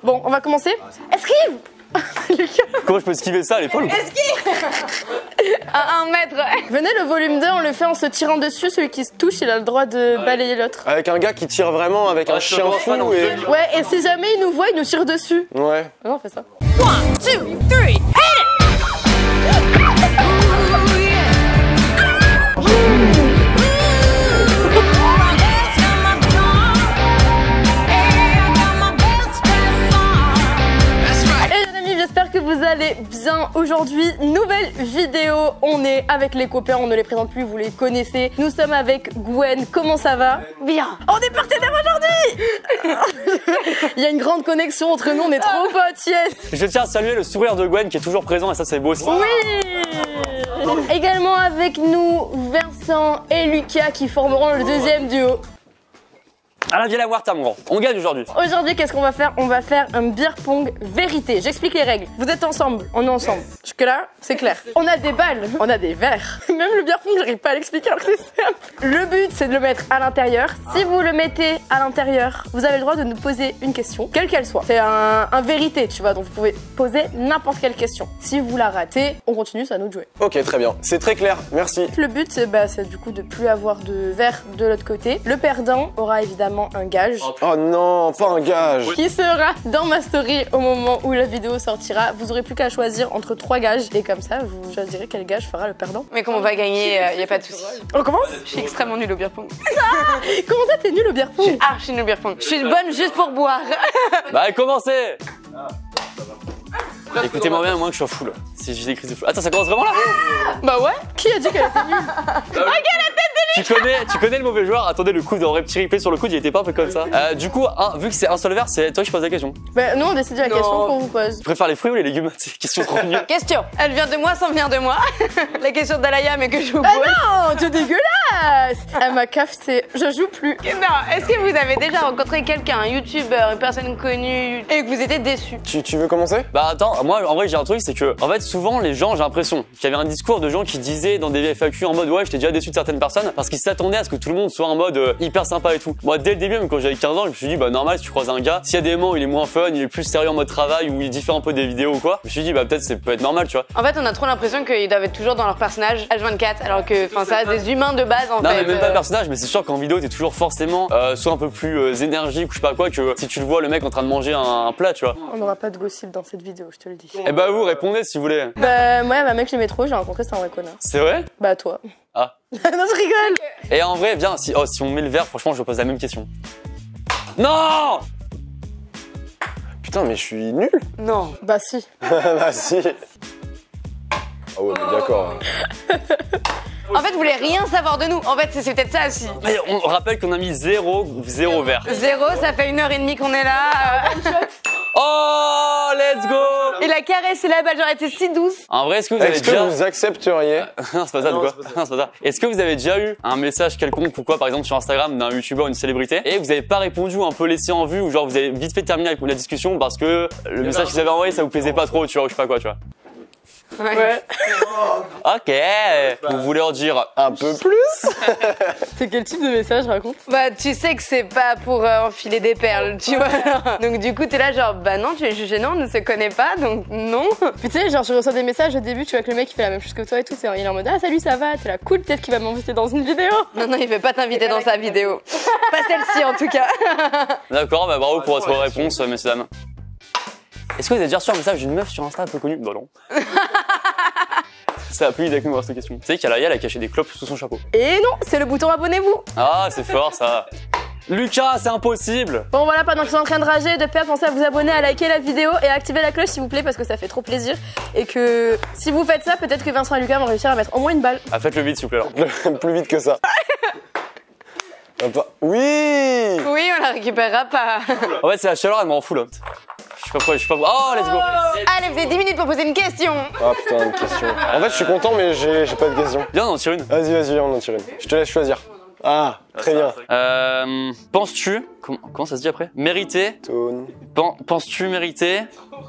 Bon, on va commencer. Esquive. Comment je peux esquiver ça, elle est folle? Esquive. À 1 mètre. Venez, le volume 2, on le fait en se tirant dessus. Celui qui se touche, il a le droit de balayer l'autre. Avec un gars qui tire vraiment avec un chien fou et... Ouais, et si jamais il nous voit, il nous tire dessus. Ouais. Non, on fait ça. 1, 2, 3, hit it. J'espère que vous allez bien. Aujourd'hui, nouvelle vidéo. On est avec les copains, on ne les présente plus, vous les connaissez. Nous sommes avec Gwen. Comment ça va? Bien. On est partenaires aujourd'hui. Il y a une grande connexion entre nous, on est trop potes, yes. Je tiens à saluer le sourire de Gwen qui est toujours présent et ça c'est beau aussi. Oui. Également avec nous, Vincent et Lucas qui formeront le deuxième duo. Ah, viens la voir, t'as mon grand. On gagne aujourd'hui. Aujourd'hui, qu'est-ce qu'on va faire? On va faire un beer pong vérité. J'explique les règles. Vous êtes ensemble, on est ensemble. Jusque-là, c'est clair. On a des balles, on a des verres. Même le beer pong, j'arrive pas à l'expliquer alors que c'est simple. Le but, c'est de le mettre à l'intérieur. Si vous le mettez à l'intérieur, vous avez le droit de nous poser une question, quelle qu'elle soit. C'est un vérité, tu vois, donc vous pouvez poser n'importe quelle question. Si vous la ratez, on continue, c'est à nous de jouer. Ok, très bien. C'est très clair, merci. Le but, c'est du coup de plus avoir de verre de l'autre côté. Le perdant aura évidemment un gage. Oh non, pas un gage. Qui sera dans ma story au moment où la vidéo sortira. Vous aurez plus qu'à choisir entre 3 gages et comme ça vous choisirez quel gage fera le perdant. Mais comme on va gagner, y a pas de souci. On commence? Je suis extrêmement nulle au beer pong. Comment ça t'es nul au beer pong? Ah, je suis nulle au beer pong. Je suis bonne juste pour boire. Bah commencez. Écoutez-moi bien, moins que je sois full. Si j'ai des crises de full. Attends, ça commence vraiment là? Bah ouais. Qui a dit qu'elle était nulle? Regarde la tête de lui. Tu connais le mauvais joueur? Attendez, le coude, en petit replay sur le coude, il était pas un peu comme ça. Du coup, vu que c'est un seul verre, c'est toi qui pose la question. Bah nous on décide la question qu'on vous pose. Tu préfères les fruits ou les légumes? C'est une question trop nulle. Question. Elle vient de moi sans venir de moi. La question d'Alaya, mais que je vous pose. Ah non, t'es dégueulasse. Elle m'a cafeté. Je joue plus. Non, est-ce que vous avez déjà rencontré quelqu'un, un youtubeur, une personne connue, et que vous étiez déçu? Tu veux commencer? Bah attends, moi en vrai j'ai un truc, c'est que en fait souvent les gens, j'ai l'impression qu'il y avait un discours de gens qui disaient dans des FAQ en mode ouais j'étais déjà déçu de certaines personnes parce qu'ils s'attendaient à ce que tout le monde soit en mode hyper sympa et tout. Moi dès le début, même quand j'avais 15 ans, je me suis dit bah normal si tu croises un gars, s'il y a des moments où il est moins fun, il est plus sérieux en mode travail ou il diffère un peu des vidéos ou quoi, je me suis dit bah peut-être ça peut être normal, tu vois. En fait on a trop l'impression qu'ils doivent être toujours dans leur personnage H24 alors que enfin ça reste des humains de base en fait. Non mais même pas le personnage, mais c'est sûr qu'en vidéo t'es toujours forcément soit un peu plus énergique ou je sais pas quoi que si tu le vois le mec en train de manger un plat, tu vois. On n'aura pas de gossip dans cette vidéo, je te le dis. Et bah vous répondez si vous voulez. Bah moi ma mec je l'aimais trop, j'ai rencontré, c'est un vrai connard. C'est vrai? Bah toi. Ah. Non je rigole. Et en vrai, viens, si on met le verre, franchement, je pose la même question. Non! Putain, mais je suis nul. Non. Bah si. Bah si. Ah ouais, mais d'accord. En fait, vous voulez rien savoir de nous. En fait, c'est peut-être ça aussi. Mais on rappelle qu'on a mis 0 verre. 0, ça fait 1h30 qu'on est là. Oh, let's go! Il a caressé la balle, genre elle était si douce. En vrai, est-ce que vous avez Est-ce que déjà... vous accepteriez? Non, c'est pas ça, de quoi? Non, c'est pas ça. Est-ce que vous avez déjà eu un message quelconque ou quoi, par exemple sur Instagram d'un youtubeur ou une célébrité, et vous avez pas répondu ou un peu laissé en vue, ou genre vous avez vite fait terminer avec la discussion parce que le message qu'ils avaient envoyé ça vous plaisait pas trop, tu vois, ou je sais pas quoi, tu vois? Ouais. Ok. Vous voulez en dire Un peu plus? C'est quel type de message, raconte? Bah, tu sais que c'est pas pour enfiler des perles, tu vois. Donc, du coup, t'es là, genre, bah non, tu es jugé, non, on ne se connaît pas, donc non. Puis tu sais, genre, je reçois des messages au début, tu vois que le mec il fait la même chose que toi et tout, il est en mode ah salut, ça va, t'es là, cool, peut-être qu'il va m'inviter dans une vidéo. Non, non, il veut pas t'inviter dans sa vidéo. Pas celle-ci, en tout cas. D'accord, bah bravo pour votre réponse, messieurs dames. Est-ce que vous avez déjà reçu un message d'une meuf sur Insta un peu connue? Bah non. Ça a plus avec nous cette question. Vous savez qu'Alaya elle a caché des clopes sous son chapeau. Et non, c'est le bouton abonnez-vous. Ah, c'est fort ça. Lucas, c'est impossible. Bon voilà, pendant qu'ils sont en train de rager et de perdre, pensez à vous abonner, à liker la vidéo et à activer la cloche s'il vous plaît parce que ça fait trop plaisir. Et que si vous faites ça, peut-être que Vincent et Lucas vont réussir à mettre au moins une balle. Ah, faites-le vite s'il vous plaît alors. Plus vite que ça. Oui! Oui, on la récupérera pas. En fait, c'est la chaleur, elle m'en fout là. Je suis pas. Oh, let's go! Allez, vous avez 10 minutes pour poser une question. Ah putain, une question. En fait, je suis content, mais j'ai pas de question. Viens, on en tire une. Vas-y, on en tire une. Je te laisse choisir. Ah, très bien. Penses-tu. Comment ça se dit après? Mériter. Tone. Penses-tu mériter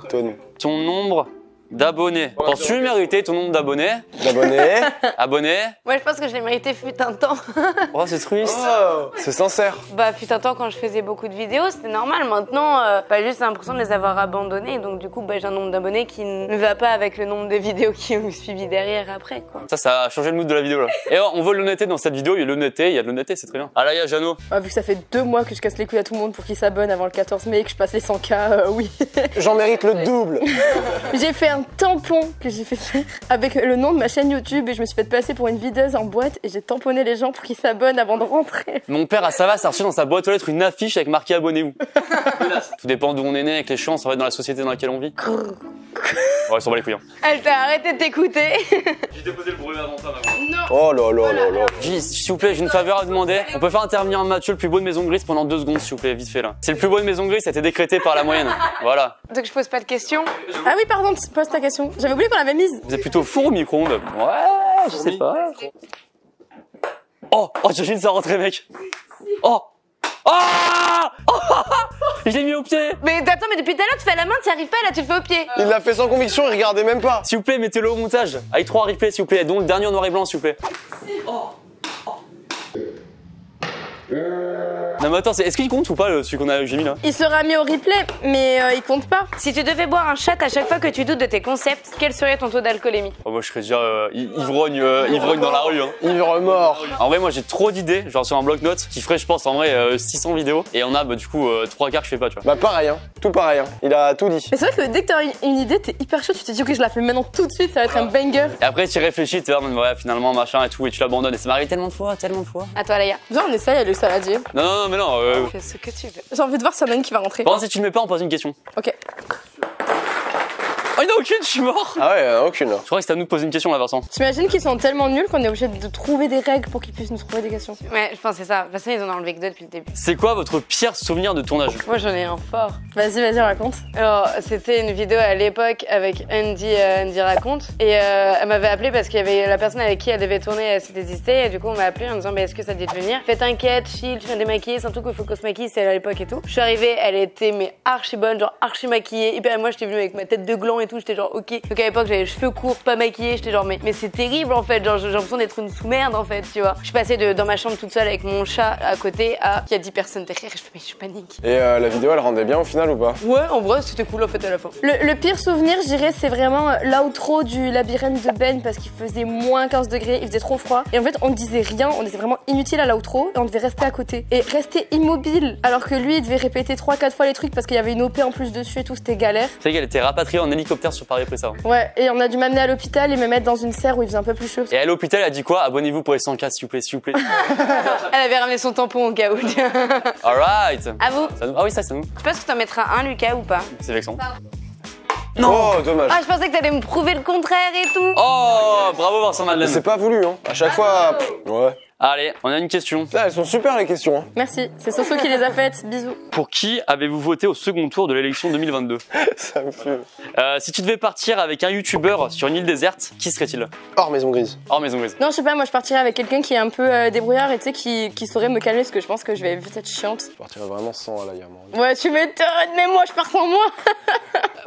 Tone. ton nombre d'abonnés. Penses-tu mériter ton nombre d'abonnés? D'abonnés. Abonnés? Moi, je pense que je l'ai mérité fut un temps. Oh, c'est triste. Oh, c'est sincère. Bah, fut un temps quand je faisais beaucoup de vidéos, c'était normal. Maintenant, juste l'impression de les avoir abandonnés. Donc, du coup, j'ai un nombre d'abonnés qui ne va pas avec le nombre de vidéos qui ont suivi derrière après, quoi. Ça a changé le mood de la vidéo là. Et on veut l'honnêteté dans cette vidéo, il y a de l'honnêteté, c'est très bien. Ah là, il y a Jeannot. Vu que ça fait 2 mois que je casse les couilles à tout le monde pour qu'ils s'abonnent avant le 14 mai et que je passe les 100K, oui. J'en mérite le double. J'ai fait un tampon que j'ai fait faire avec le nom de ma chaîne YouTube et je me suis fait passer pour une videuse en boîte et j'ai tamponné les gens pour qu'ils s'abonnent avant de rentrer. Mon père à Savas a reçu dans sa boîte aux lettres une affiche avec marqué abonnez-vous. Tout dépend d'où on est né, avec les chances, en fait, dans la société dans laquelle on vit. Ouais, ils s'en bat les couilles. Hein. Elle t'a arrêté de t'écouter. J'ai déposé le brevet avant ça, maman. Non. Oh là là là là. S'il vous plaît, j'ai une faveur à demander. On peut faire intervenir Mathieu, le plus beau de Maison Grise, pendant 2 secondes, s'il vous plaît, vite fait là. C'est le plus beau de Maison Grise, ça a été décrété par la moyenne. Voilà. Donc je pose pas de questions. Ah oui, pardon, pose ta question. J'avais oublié qu'on l'avait mise. Vous êtes plutôt four ou micro-ondes? Ouais, je sais pas. Oh, j'imagine ça rentrer, mec. Oh. Ah oh je l'ai mis au pied. Mais attends, mais depuis tout à l'heure, tu fais à la main, tu n'y arrives pas, là tu le fais au pied. Il l'a fait sans conviction, il regardait même pas. S'il vous plaît, mettez-le au montage. Avec 3 replays, s'il vous plaît. Dont le dernier en noir et blanc, s'il vous plaît. Non mais attends, est-ce qu'il compte ou pas celui que j'ai mis là? Il sera mis au replay, mais il compte pas. Si tu devais boire un shot à chaque fois que tu doutes de tes concepts, quel serait ton taux d'alcoolémie? Oh, moi je serais déjà ivrogne dans la rue. Hein. Ivre mort. En vrai, moi j'ai trop d'idées, genre sur un bloc-notes qui ferait, je pense, en vrai 600 vidéos. Et on a du coup 3 quarts que je fais pas, tu vois. Bah pareil, hein. Tout pareil, hein. Il a tout dit. Mais c'est vrai que dès que t'as une idée, t'es hyper chaud, tu te dis ok, je la fais maintenant tout de suite, ça va être un banger. Et après tu réfléchis, tu vois, ouais, finalement machin et tout, et tu l'abandonnes. Et ça m'arrive tellement de fois. À toi, Laïa. Viens, on essaye avec le saladier. Non, mais non. Fais ce que tu veux. J'ai envie de voir s'il y en a une qui va rentrer. Par contre, si tu le mets pas, on pose une question. Ok. Oh, il n'y en a aucune, je suis mort. Ah ouais, aucune. Je crois que c'est à nous de poser une question là, Vincent. T'imagines qu'ils sont tellement nuls qu'on est obligé de trouver des règles pour qu'ils puissent nous trouver des questions. Ouais, je pense que c'est ça. De toute façon, ils en ont enlevé que 2 depuis le début. C'est quoi votre pire souvenir de tournage? Moi, j'en ai un fort. Vas-y, raconte. Alors, c'était une vidéo à l'époque avec Andy Raconte. Et elle m'avait appelé parce qu'il y avait la personne avec qui elle devait tourner, elle s'est désistée. Et du coup, on m'a appelé en disant, mais est-ce que ça te dit de venir? Fais t'inquiète, chill, tu viens démaquiller, c'est un truc qu'il faut qu'on se maquille, c'est à l'époque et tout. Je suis arrivée, elle était mais archi bonne, genre archi maquillée. Et moi, j'étais venue avec ma tête de gland et tout, j'étais genre, ok. Donc à l'époque, j'avais les cheveux courts, pas maquillée, j'étais genre, mais c'est terrible en fait, genre j'ai l'impression d'être une sous-merde en fait, tu vois. Je suis passée dans ma chambre toute seule avec mon chat à côté à il y a 10 personnes derrière et je fais, mais je panique. Et la vidéo, elle rendait bien au final ou pas? Ouais, en vrai, c'était cool en fait à la fin. Le pire souvenir, je dirais, c'est vraiment l'outro du labyrinthe de Ben parce qu'il faisait moins 15 degrés, il faisait trop froid. Et en fait, on disait rien, on était vraiment inutile à l'outro et on devait rester à côté. Et rester immobile alors que lui, il devait répéter 3-4 fois les trucs parce qu'il y avait une OP en plus dessus et tout, c'était galère. C'est qu'elle était rapatriée en hélicoptère sur Paris après ça. Ouais, et on a dû m'amener à l'hôpital et me mettre dans une serre où il faisait un peu plus chaud. Et à l'hôpital, elle a dit quoi? Abonnez-vous pour les 100K, s'il vous plaît. Elle avait ramené son tampon au cas où. Alright. À vous. Ah oui, ça c'est nous. Je pense que t'en mettras un, Lucas, ou pas? C'est vexant. Non. Oh, dommage. Ah, je pensais que t'allais me prouver le contraire et tout. Oh, bravo Vincent Madeleine. C'est pas voulu, hein. À chaque fois. Ouais. Allez, on a une question. Putain, elles sont super les questions. Hein. Merci, c'est Soso qui les a faites, bisous. Pour qui avez-vous voté au second tour de l'élection 2022? Ça me fume. Si tu devais partir avec un youtubeur sur une île déserte, qui serait-il? Hors Maison Grise. Hors Maison Grise. Non, je sais pas, moi je partirais avec quelqu'un qui est un peu débrouillard et tu sais, qui saurait me calmer parce que je pense que je vais vite être chiante. Je partirais vraiment sans Alaya, moi. Ouais, tu m'étonnes, mais moi je pars sans moi.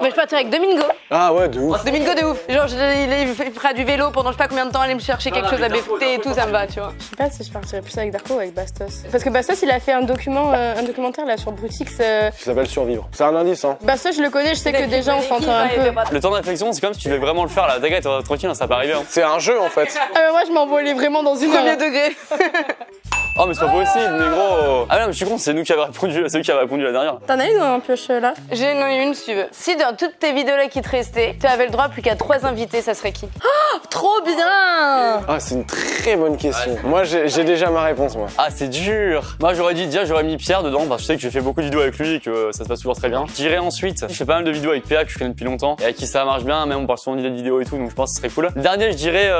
Moi, je partirais avec Domingo. Ah ouais, de ouf. Domingo de ouf. Genre, il fera du vélo pendant je sais pas combien de temps, aller me chercher quelque chose à befter et tout, ça me va, tu vois. Je sais pas si je partirais plus avec Darko ou avec Bastos. Parce que Bastos, il a fait un documentaire là sur Brutix. Qui s'appelle Survivre. C'est un indice, hein. Bastos, je le connais, je sais que des gens s'entendent un peu. Le temps de réflexion, c'est comme si tu devais vraiment le faire là. T'inquiète, tranquille, ça peut arriver. Hein. C'est un jeu en fait. Moi, je m'envolais vraiment dans une Premier degré. Oh mais c'est pas possible, négro. Ah non mais je suis con, c'est nous qui avons répondu, c'est eux qui avaient répondu la dernière. T'en as une en pioche là? J'en ai une si tu veux. Si dans toutes tes vidéos là qui te restaient, tu avais le droit plus qu'à 3 invités, ça serait qui? Oh, trop bien! Ah, c'est une très bonne question. Moi, j'ai déjà ma réponse, moi. Ah, c'est dur. Moi, j'aurais dit, déjà, j'aurais mis Pierre dedans, parce que je sais que j'ai fait beaucoup de vidéos avec lui et que ça se passe toujours très bien. Je dirais ensuite, je fais pas mal de vidéos avec PA que je connais depuis longtemps et avec qui ça marche bien, même on parle souvent d'idées de vidéos et tout, donc je pense que ce serait cool. Le dernier, je dirais,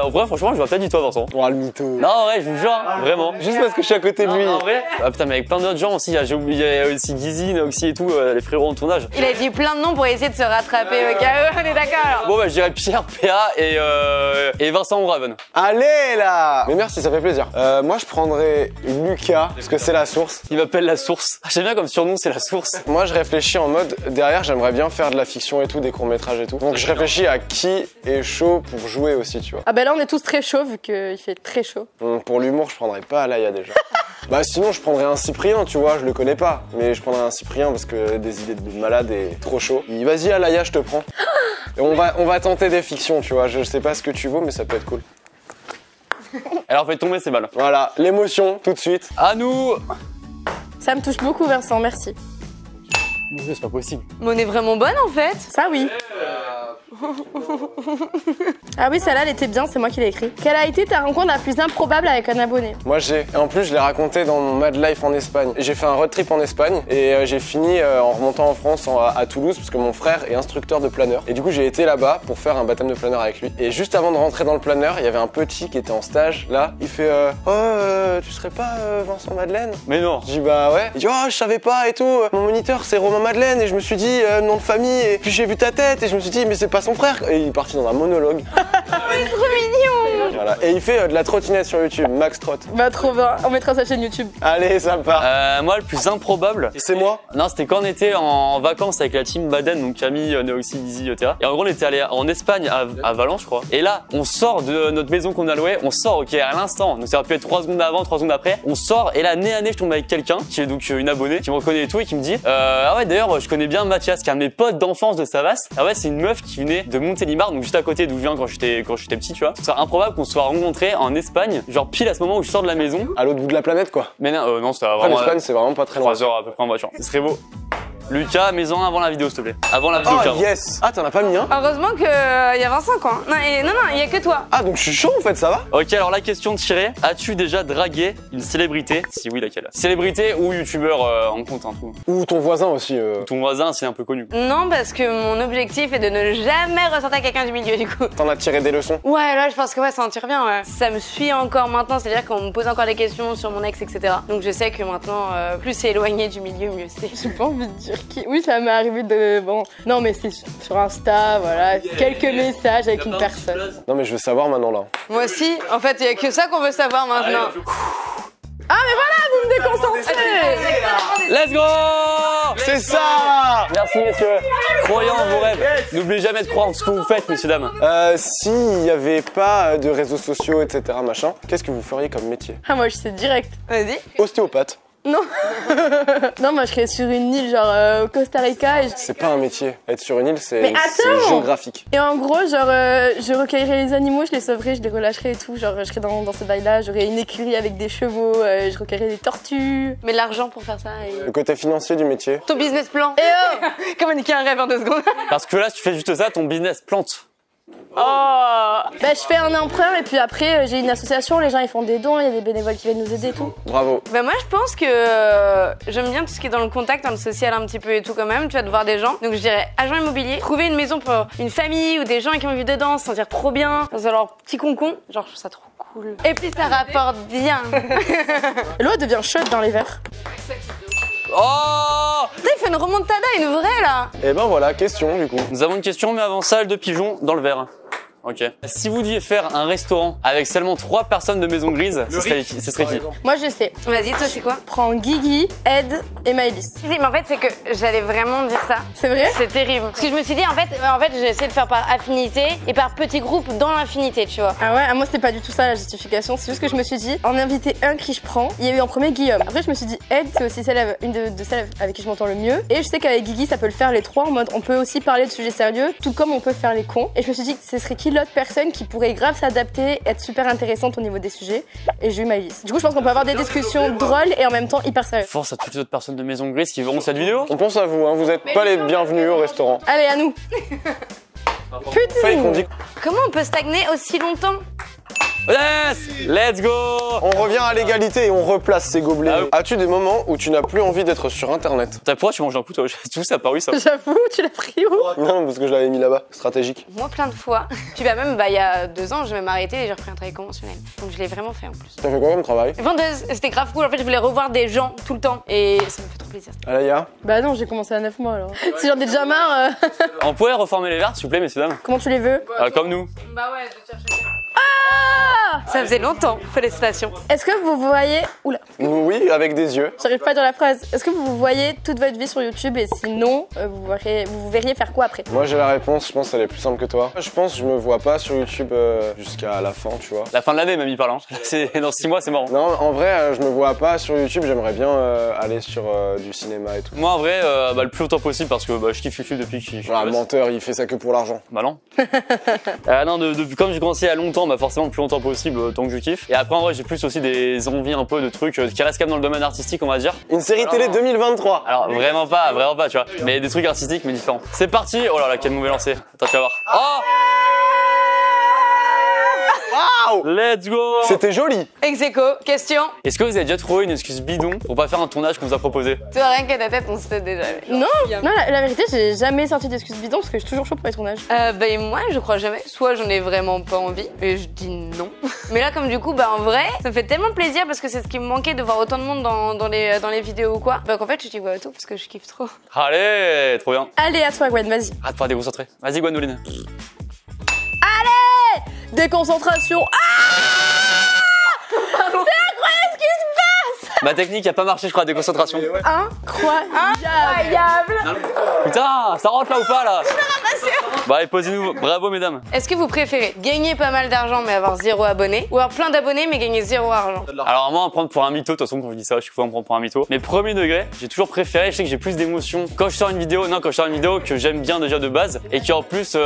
en vrai, franchement, je vais peut-être dire toi, Vincent. Oh, le mytho. Non, ouais, je vous jure, Vraiment. Juste parce que je suis à côté de lui. En vrai. Ah putain, mais avec plein d'autres gens aussi. J'ai oublié aussi Gizzy, Noxy et tout, les frérots en tournage. Il a dit plein de noms pour essayer de se rattraper au cas où, on est d'accord alors. Bon, bah, je dirais Pierre, PA et Vincent Raven. Allez là. Mais merci, ça fait plaisir. Moi, je prendrais Lucas parce que c'est la source. Il m'appelle la source. J'aime bien comme surnom, c'est la source. Moi, je réfléchis en mode derrière, j'aimerais bien faire de la fiction et tout, des courts-métrages et tout. Donc, je réfléchis à qui est chaud pour jouer aussi, tu vois. Ah bah là on est tous très chauds vu qu'il fait très chaud. Pour l'humour, je prendrais pas Alaya déjà. Bah sinon, je prendrais un Cyprien, tu vois, je le connais pas. Mais je prendrais un Cyprien parce que des idées de malade et trop chaud. Vas-y Alaya, je te prends. Et on va tenter des fictions, tu vois. Je sais pas ce que tu vaux, mais ça peut être cool. Alors fait tomber ces balles. Voilà, l'émotion, tout de suite. À nous. Ça me touche beaucoup Vincent, merci. C'est pas possible. Mais on est vraiment bonne en fait. Ça oui. Ah oui, celle-là elle était bien, c'est moi qui l'ai écrit. Quelle a été ta rencontre la plus improbable avec un abonné? Moi et en plus je l'ai raconté dans mon Mad Life en Espagne. J'ai fait un road trip en Espagne et j'ai fini en remontant en France à Toulouse parce que mon frère est instructeur de planeur. Et du coup j'ai été là-bas pour faire un baptême de planeur avec lui. Et juste avant de rentrer dans le planeur, il y avait un petit qui était en stage là. Il fait tu serais pas Vincent Madeleine? Mais non. Je dis bah ouais. Il dit je savais pas et tout. Mon moniteur c'est Romain Madeleine et je me suis dit nom de famille et puis j'ai vu ta tête et je me suis dit mais c'est pas son frère. Et il est parti dans un monologue. C'est trop mignon. Voilà. Et il fait de la trottinette sur YouTube, Max Trot. Bah trop bien, on mettra sa chaîne YouTube. Allez, ça part. Moi, le plus improbable. C'est moi. Non, c'était quand on était en vacances avec la team Baden, donc Camille, Noxy, Dizzy, etc. Et en gros, on était allé en Espagne, à Valence, je crois. Et là, on sort de notre maison qu'on a louée, on sort, ok, à l'instant. Donc ça aurait pu être 3 secondes avant, 3 secondes après. On sort, et là, nez à nez, je tombe avec quelqu'un, qui est donc une abonnée, qui me reconnaît et tout, et qui me dit ah ouais, d'ailleurs, je connais bien Mathias, qui est un de mes potes d'enfance de Savas. Ah ouais, c'est une meuf qui venait de Montélimar, donc juste à côté d'où je viens quand j'étais petit, tu vois. C'est improbable qu'on se soit rencontrés en Espagne, genre pile à ce moment où je sors de la maison. À l'autre bout de la planète, quoi. Mais non, non, c'était Après, vraiment. l'Espagne, c'est vraiment pas très loin. 3 heures à peu près en voiture. Ce serait beau. Lucas, mets-en avant la vidéo, s'il te plaît. Avant la vidéo, Oh Caron. yes. Ah, t'en as pas mis un? Heureusement qu'il y a Vincent quoi. Non, il y a que toi. Ah, donc je suis chaud en fait, ça va? Ok, alors la question tirée. As-tu déjà dragué une célébrité? Si oui, laquelle? Célébrité ou youtubeur en compte, un trou. Ou ton voisin aussi. Ton voisin, c'est un peu connu. Non, parce que mon objectif est de ne jamais ressortir quelqu'un du milieu du coup. T'en as tiré des leçons? Ouais, là je pense que ouais, ça en tire bien, ouais. Ça me suit encore maintenant, c'est-à-dire qu'on me pose encore des questions sur mon ex, etc. Donc je sais que maintenant, plus c'est éloigné du milieu, mieux c'est. J'ai pas envie de dire qui. Oui, ça m'est arrivé de. Bon. Non, mais c'est sur Insta, voilà. Quelques messages avec une personne. Non, mais je veux savoir maintenant là. Moi aussi, en fait, il y a que ça qu'on veut savoir maintenant. Ah, mais voilà, vous me déconcentrez! Let's go! C'est ça! Merci, messieurs. Croyez en vos rêves. N'oubliez jamais de croire en ce que vous faites, messieurs, dames. S'il y avait pas de réseaux sociaux, etc., machin, qu'est-ce que vous feriez comme métier? Ah, moi, je sais direct. Vas-y. Ostéopathe. Non. Non, moi, je serais sur une île, genre au Costa Rica. C'est pas un métier. Être sur une île, c'est Mais attends! géographique. Et en gros, genre, je recueillerais les animaux, je les sauverais, je les relâcherais et tout. Genre, je serais dans ce bail-là, j'aurais une écurie avec des chevaux, je recueillerais des tortues. Mais l'argent pour faire ça et... Le côté financier du métier. Ton business plan. Et oh! Comment niquer un rêve en 2 secondes. Parce que là, si tu fais juste ça, ton business plante. Oh. Bah, je fais un emprunt et puis après, j'ai une association, les gens ils font des dons, il y a des bénévoles qui viennent nous aider et tout. Bravo. Bah moi je pense que j'aime bien tout ce qui est dans le contact, dans le social un petit peu et tout quand même, tu vas de voir des gens. Donc je dirais agent immobilier, trouver une maison pour une famille ou des gens qui ont vu dedans, se sentir trop bien, dans leur petit concon, genre je trouve ça trop cool. Et puis ça rapporte bien. L'eau devient chaude dans les verres. Oh! Putain, il fait une remontada, une vraie là. Et ben voilà, question du coup. Nous avons une question, mais avant ça, de pigeon dans le verre. Ok. Si vous deviez faire un restaurant avec seulement 3 personnes de Maison Grise, ce serait qui? Moi, je sais. Vas-y, toi c'est quoi? Prends Guigui, Ed et Maëlys. Si, mais en fait c'est que j'allais vraiment dire ça. C'est vrai? C'est terrible. Parce que je me suis dit en fait j'ai essayé de faire par affinité et par petits groupes dans l'infinité, tu vois. Ah ouais, moi c'était pas du tout ça la justification, c'est juste que je me suis dit, en inviter un qui je prends, il y a eu en premier Guillaume. Après je me suis dit, Ed c'est aussi une de celles avec qui je m'entends le mieux. Et je sais qu'avec Guigui ça peut le faire les 3 en mode on peut aussi parler de sujets sérieux, tout comme on peut faire les cons. Et je me suis dit, ce serait qui l'autre personne qui pourrait grave s'adapter, être super intéressante au niveau des sujets. Et j'ai eu Maëlys. Du coup je pense qu'on peut avoir des discussions drôles et en même temps hyper sérieuses. Force à toutes les autres personnes de Maison Grise qui verront cette vidéo. On pense à vous, hein. Vous êtes pas les bienvenus au restaurant. Allez, à nous. Faye qu'on Putain. dit. Comment on peut stagner aussi longtemps? Yes! Let's go! On revient à l'égalité et on replace ces gobelets. Ah oui. As-tu des moments où tu n'as plus envie d'être sur internet? Pourquoi tu manges un coup toi? Tout ça apparu ça. J'avoue, tu l'as pris où? Non, parce que je l'avais mis là-bas, stratégique. Moi, plein de fois. Puis bah même, il y a 2 ans, je vais m'arrêter et j'ai repris un travail conventionnel. Donc je l'ai vraiment fait en plus. T'as fait quoi comme travail? Vendeuse, c'était grave cool. En fait, je voulais revoir des gens tout le temps et ça me fait trop plaisir. Alaya? Bah non, j'ai commencé à 9 mois alors. Si j'en ai déjà marre, On pourrait reformer les verres s'il vous plaît messieurs dames. comment tu les veux? Comme nous. Bah ouais, de chercher. Ça faisait longtemps, félicitations. Est-ce que vous voyez... Oula, Oui, avec des yeux. j'arrive pas à dire la phrase. Est-ce que vous voyez toute votre vie sur YouTube et sinon, vous verriez faire quoi après? Moi j'ai la réponse, je pense qu'elle est plus simple que toi. Je pense que je me vois pas sur YouTube jusqu'à la fin, tu vois. La fin de l'année même il parle. Hein. C'est dans 6 mois c'est marrant. Non, en vrai, je me vois pas sur YouTube, j'aimerais bien aller sur du cinéma et tout. Moi en vrai le plus longtemps possible parce que je kiffe YouTube depuis que je suis Voilà, gosse. menteur, il fait ça que pour l'argent. Bah non. Non, depuis comme j'ai commencé il y a longtemps, bah forcément le plus longtemps possible tant que je kiffe. Et après en vrai j'ai plus aussi des envies un peu de trucs qui restent quand même dans le domaine artistique on va dire. Une série télé 2023. Alors vraiment pas tu vois. Mais des trucs artistiques mais différents. C'est parti. Oh là là quel mauvais lancer. Attends tu vas voir. Oh Waouh! let's go. C'était joli. Ex-aequo, question. Est-ce que vous avez déjà trouvé une excuse bidon pour pas faire un tournage qu'on vous a proposé? Toi, rien qu'à ta tête, on s'était déjà vu. Non, non, la vérité, j'ai jamais sorti d'excuses bidons parce que je suis toujours chaud pour les tournages. Ben moi, je crois jamais. Soit j'en ai vraiment pas envie, et je dis non. Mais là, comme du coup, bah en vrai, ça me fait tellement plaisir parce que c'est ce qui me manquait de voir autant de monde dans les vidéos ou quoi. Bah qu'en fait, je t'y vois tout parce que je kiffe trop. Allez, trop bien. Allez, à toi, Gwen, vas-y. Arrête pas déconcentrer. Vas-y Gwenoline. Déconcentration. Ma technique a pas marché je crois, déconcentration. Incroyable. Putain, ça rentre là ou pas là? Bah allez, posez-nous. Bravo mesdames. Est-ce que vous préférez gagner pas mal d'argent mais avoir 0 abonnés ou avoir plein d'abonnés mais gagner 0 argent? Alors moi, on va me prendre pour un mytho, de toute façon quand je dis ça, je suis fou, on me prend pour un mytho. Mais premier degré, j'ai toujours préféré, je sais que j'ai plus d'émotions quand je sors une vidéo, que j'aime bien déjà de base et qui en plus, tu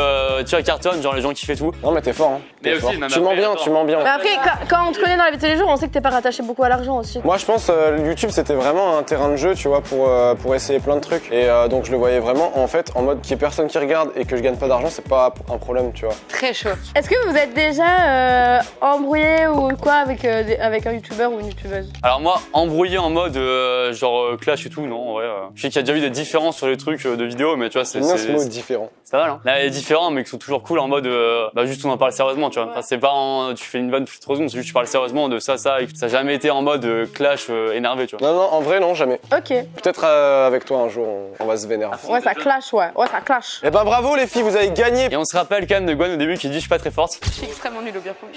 vois, cartonne, genre les gens kiffent et tout. Non mais t'es fort, hein. Mais T'es aussi, fort. même Tu mens après, bien, attends. tu mens bien. Mais après, quand on te connaît dans la vie de tous les jours, on sait que t'es pas rattaché beaucoup à l'argent aussi. Moi je pense YouTube c'était vraiment un terrain de jeu, tu vois, pour essayer plein de trucs. Et donc je le voyais vraiment en fait en mode qu'il y ait personne qui regarde et que je gagne pas d'argent, c'est pas un problème, tu vois. Très chaud. Est-ce que vous êtes déjà embrouillé ou quoi avec un youtubeur ou une youtubeuse? Alors moi, embrouillé en mode genre clash et tout, non, en vrai. Je sais qu'il y a déjà eu des différences sur les trucs de vidéos, mais tu vois, c'est J'aime bien ce mot différent. pas mal. Hein. Là, il y a différents, mais qui sont toujours cool en mode, juste on en parle sérieusement, tu vois. Enfin, c'est pas tu fais une vanne toute raison, c'est juste tu parles sérieusement de ça, et ça a jamais été en mode clash énervé, tu vois. Non, en vrai non, jamais. Ok. Peut-être avec toi un jour, on va se vénérer. Ouais, ça clash, ouais. Ouais, ça clash. Eh ben bravo les filles, vous avez gagné. Et on se rappelle quand même de Gwen au début qui dit je suis pas très forte. Je suis extrêmement nulle au beer pong.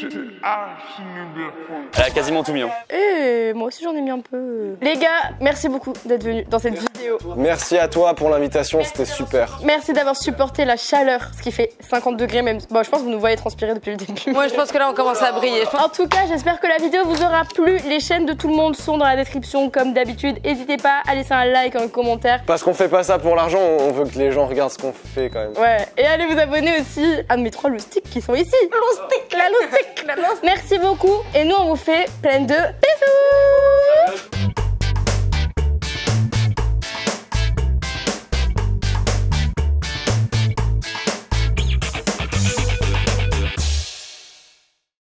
Elle a quasiment tout mis. Hein. Et moi aussi, j'en ai mis un peu. Les gars, merci beaucoup d'être venus dans cette vidéo. Merci à toi pour l'invitation, c'était super. Merci d'avoir supporté la chaleur, ce qui fait 50 degrés même. Bon, je pense que vous nous voyez transpirer depuis le début. Moi, je pense que là, on commence à briller. En tout cas, j'espère que la vidéo vous aura plu. Les chaînes de tout le monde sont dans la description comme d'habitude. N'hésitez pas à laisser un like, un commentaire. Parce qu'on fait pas ça pour l'argent, on veut que les gens regardent ce qu'on fait quand même. Ouais, et allez vous abonner aussi à mes 3 loustiques qui sont ici. Loustique, la loustique, la loustique. Merci beaucoup. Et nous, on vous fait plein de bisous.